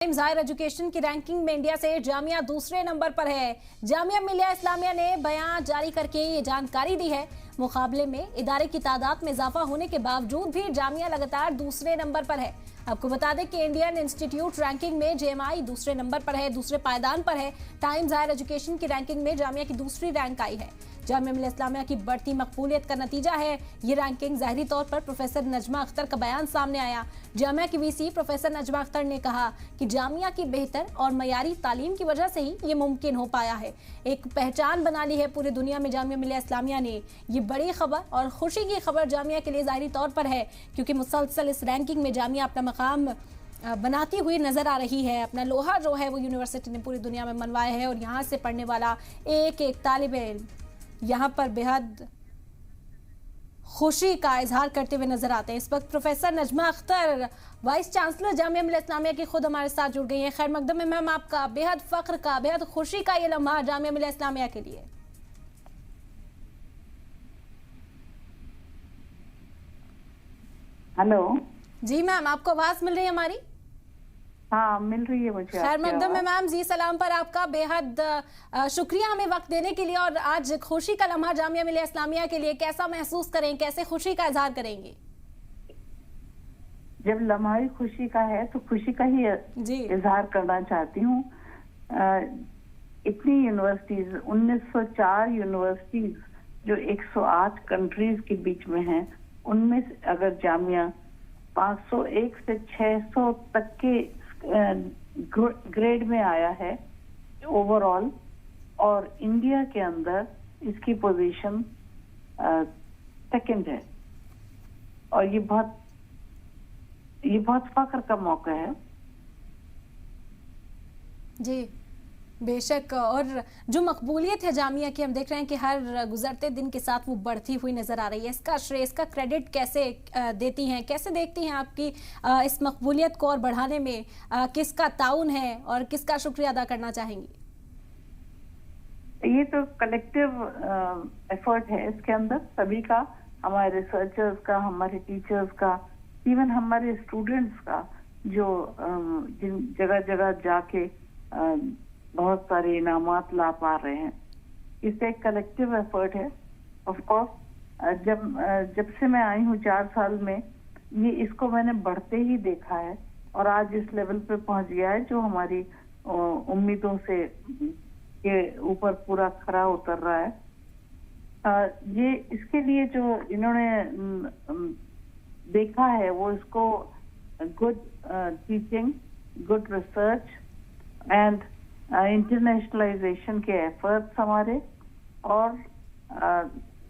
Times higher education की ranking में India से जामिया दूसरे नंबर पर है। जामिया मिलिया इस्लामिया ने बयान जारी करके ये जानकारी दी है। मुकाबले में इदारे की तादाद में इजाफा होने के बावजूद भी जामिया लगातार दूसरे नंबर पर है। आपको बता दें कि इंडियन इंस्टीट्यूट रैंकिंग में जेएमआई दूसरे नंबर पर है, दूसरे पायदान पर है। टाइम्स हायर एजुकेशन की रैंकिंग में जामिया की दूसरी रैंक आई है। जामिया मिलिया इस्लामिया की बढ़ती मकबूलियत का नतीजा है ये रैंकिंग। ज़ाहिरी तौर पर प्रोफेसर नजमा अख्तर का बयान सामने आया। जामिया की वीसी प्रोफेसर नजमा अख्तर ने कहा कि जामिया की बेहतर और मयारी तालीम की वजह से ही ये मुमकिन हो पाया है। एक पहचान बना ली है पूरी दुनिया में जामिया मिलिया इस्लामिया ने। ये बड़ी खबर और खुशी की खबर जामिया के लिए ज़ाहिरी तौर पर है, क्योंकि मुसलसल इस रैंकिंग में जामिया अपना मकाम बनाती हुई नजर आ रही है। अपना लोहा जो है वो यूनिवर्सिटी ने पूरी दुनिया में मनवाया है और यहाँ से पढ़ने वाला एक एक तालिब इल्म यहाँ पर बेहद खुशी का इजहार करते हुए नजर आते हैं। इस वक्त professor Najma Akhtar, vice chancellor Jamia Millia Islamia की, खुद हमारे साथ जुड़ गई हैं। खैर मकदम है मैम, आपका बेहद फख्र का, बेहद खुशी का ये लम्हा जामिया मिलिया इस्लामिया के लिए। हेलो जी मैम, आपको आवाज मिल रही है हमारी? हाँ, मिल रही है मुझे। खैर मकदम है मैम, जी सलाम पर आपका बेहद शुक्रिया हमें वक्त देने के लिए। और आज खुशी का लम्हा जामिया मिलिया इस्लामिया के लिए, कैसा महसूस करें, कैसे खुशी का इजहार करेंगे? जब लम्हा ही खुशी का है तो खुशी का ही इजहार करना चाहती हूँ। इतनी यूनिवर्सिटीज, 1904 यूनिवर्सिटीज जो 108 कंट्रीज के बीच में हैं, उनमें से अगर जामिया 501 से 600 तक के ग्रेड में आया है ओवरऑल, और इंडिया के अंदर इसकी पोजीशन सेकंड है, और ये बहुत फख्र का मौका है। जी बेशक। और जो मकबूलियत है जामिया की, हम देख रहे हैं कि हर गुजरते दिन के साथ वो बढ़ती हुई नजर आ रही है। इसका श्रेय, इसका क्रेडिट कैसे देती हैं, कैसे देखती हैं आपकी इस मकबूलियत को और बढ़ाने में किसका ताउन है और किसका शुक्रिया अदा करना चाहेंगी? ये तो कलेक्टिव एफर्ट है इसके अंदर, सभी का, हमारे रिसर्चर्स का, हमारे टीचर्स का, इवन हमारे स्टूडेंट्स का, जो जिन जगह जगह जाके बहुत सारे इनामात ला पा रहे हैं। इससे एक कलेक्टिव एफर्ट है। ऑफ कोर्स जब से मैं आई हूँ 4 साल में, ये इसको मैंने बढ़ते ही देखा है और आज इस लेवल पे पहुंच गया है जो हमारी उम्मीदों से के ऊपर पूरा खरा उतर रहा है। ये इसके लिए जो इन्होंने देखा है वो इसको good teaching, good research and internationalisation के एफर्ट्स हमारे, और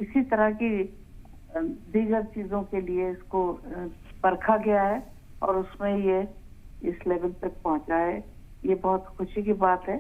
इसी तरह की दीगर चीजों के लिए इसको परखा गया है और उसमें ये इस लेवल तक पहुंचा है। ये बहुत खुशी की बात है।